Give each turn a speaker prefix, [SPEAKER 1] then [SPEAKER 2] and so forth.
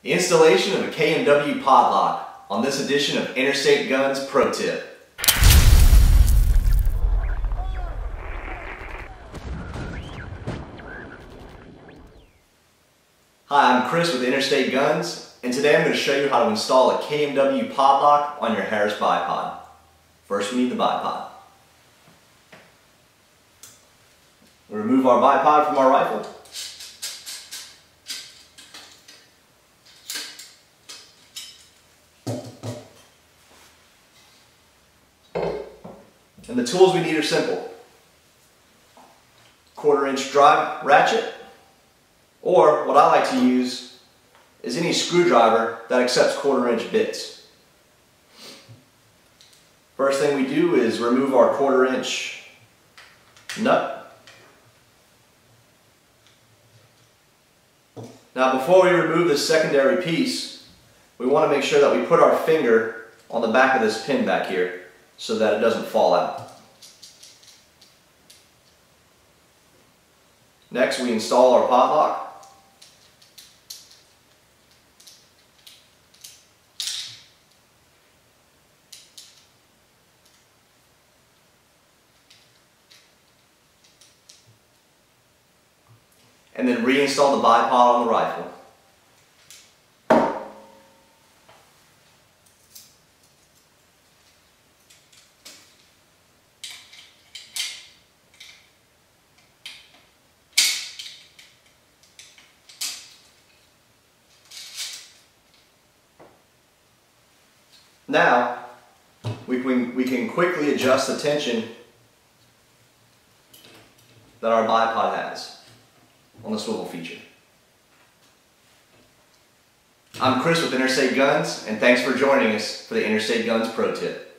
[SPEAKER 1] The installation of a KMW Pod-Loc on this edition of Interstate Guns Pro Tip. Hi, I'm Chris with Interstate Guns, and today I'm going to show you how to install a KMW Pod-Loc on your Harris Bipod. First, we need the bipod. We'll remove our bipod from our rifle. And the tools we need are simple. 1/4-inch drive ratchet, or what I like to use is any screwdriver that accepts 1/4-inch bits. First thing we do is remove our 1/4-inch nut. Now before we remove this secondary piece, we want to make sure that we put our finger on the back of this pin back here so that it doesn't fall out. Next, we install our Pod-Loc. And then reinstall the bipod on the rifle. Now, we can quickly adjust the tension that our bipod has on the swivel feature. I'm Chris with Interstate Guns, and thanks for joining us for the Interstate Guns Pro Tip.